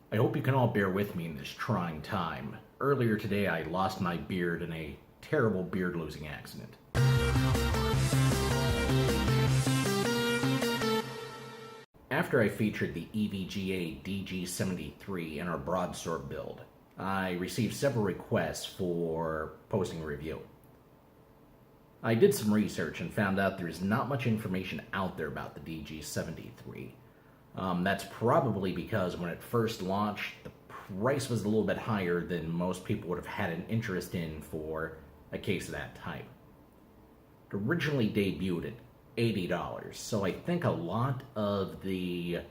I hope you can all bear with me in this trying time. Earlier today I lost my beard in a terrible beard losing accident. After I featured the EVGA DG-73 in our broadsword build, I received several requests for posting a review. I did some research and found out there's not much information out there about the DG-73. That's probably because when it first launched, the price was a little bit higher than most people would have had an interest in for a case of that type. It originally debuted at $80, so I think a lot of the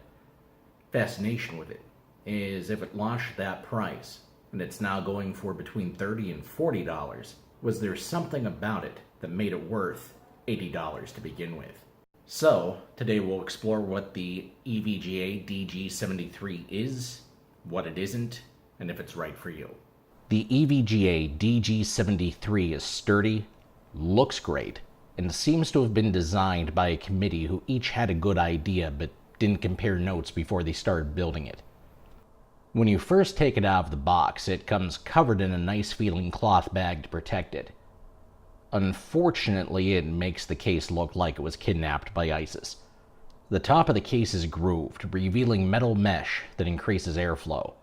fascination with it is if it launched at that price and it's now going for between $30 and $40, was there something about it that made it worth $80 to begin with? So, today we'll explore what the EVGA DG-73 is, what it isn't, and if it's right for you. The EVGA DG-73 is sturdy, looks great, and seems to have been designed by a committee who each had a good idea but didn't compare notes before they started building it. When you first take it out of the box, it comes covered in a nice feeling cloth bag to protect it. Unfortunately, it makes the case look like it was kidnapped by ISIS. The top of the case is grooved, revealing metal mesh that increases airflow.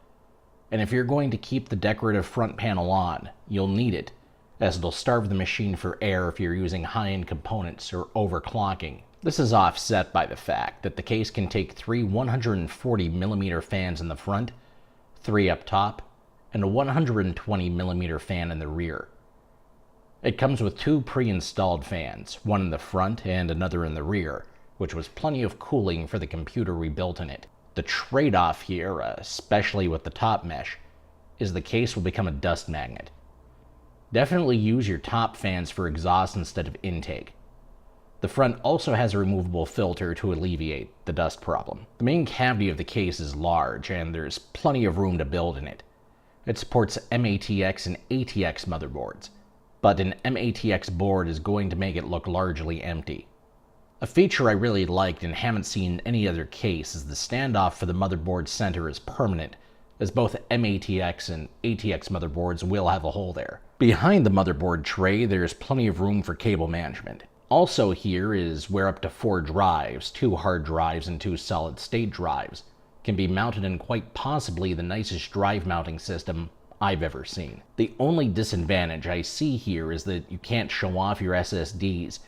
And if you're going to keep the decorative front panel on, you'll need it, as it'll starve the machine for air if you're using high-end components or overclocking. This is offset by the fact that the case can take 3 140mm fans in the front, 3 up top, and a 120mm fan in the rear. It comes with 2 pre-installed fans, one in the front and another in the rear, which was plenty of cooling for the computer we built in it. The trade-off here, especially with the top mesh, is the case will become a dust magnet. Definitely use your top fans for exhaust instead of intake. The front also has a removable filter to alleviate the dust problem. The main cavity of the case is large, and there's plenty of room to build in it. It supports MATX and ATX motherboards, but an MATX board is going to make it look largely empty. A feature I really liked and haven't seen in any other case is the standoff for the motherboard center is permanent, as both MATX and ATX motherboards will have a hole there. Behind the motherboard tray, there's plenty of room for cable management. Also here is where up to 4 drives, 2 hard drives and 2 solid-state drives, can be mounted in quite possibly the nicest drive mounting system I've ever seen. The only disadvantage I see here is that you can't show off your SSDs,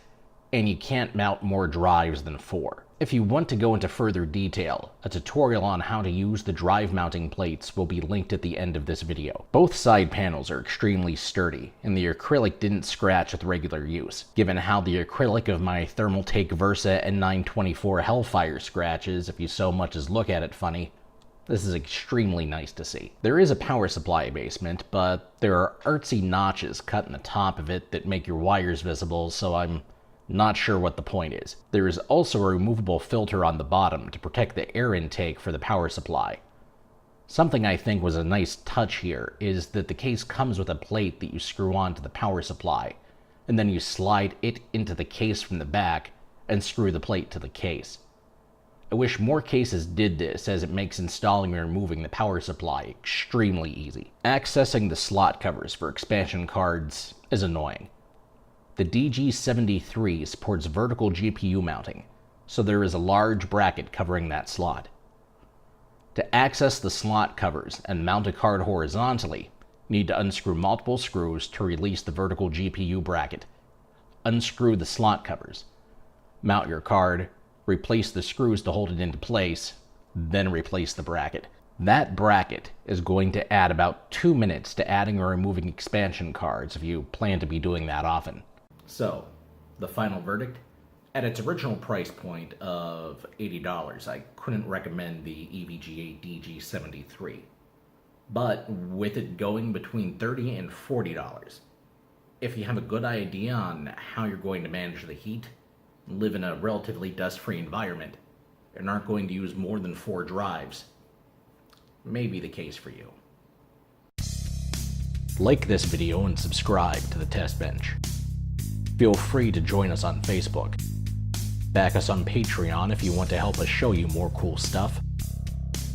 and you can't mount more drives than 4. If you want to go into further detail, a tutorial on how to use the drive mounting plates will be linked at the end of this video. Both side panels are extremely sturdy, and the acrylic didn't scratch with regular use. Given how the acrylic of my Thermaltake Versa N924 Hellfire scratches if you so much as look at it funny, this is extremely nice to see. There is a power supply basement, but there are artsy notches cut in the top of it that make your wires visible, so I'm not sure what the point is. There is also a removable filter on the bottom to protect the air intake for the power supply. Something I think was a nice touch here is that the case comes with a plate that you screw onto the power supply, and then you slide it into the case from the back and screw the plate to the case. I wish more cases did this, as it makes installing and removing the power supply extremely easy. Accessing the slot covers for expansion cards is annoying. The DG-73 supports vertical GPU mounting, so there is a large bracket covering that slot. To access the slot covers and mount a card horizontally, you need to unscrew multiple screws to release the vertical GPU bracket. Unscrew the slot covers, mount your card, replace the screws to hold it into place, then replace the bracket. That bracket is going to add about 2 minutes to adding or removing expansion cards if you plan to be doing that often. So, the final verdict? At its original price point of $80, I couldn't recommend the EVGA DG-73. But with it going between $30 and $40, if you have a good idea on how you're going to manage the heat, live in a relatively dust-free environment, and aren't going to use more than 4 drives, may be the case for you. Like this video and subscribe to the Test Bench. Feel free to join us on Facebook. Back us on Patreon if you want to help us show you more cool stuff.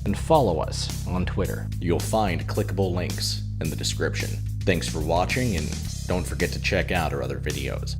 And and follow us on Twitter. You'll find clickable links in the description. Thanks for watching, and don't forget to check out our other videos.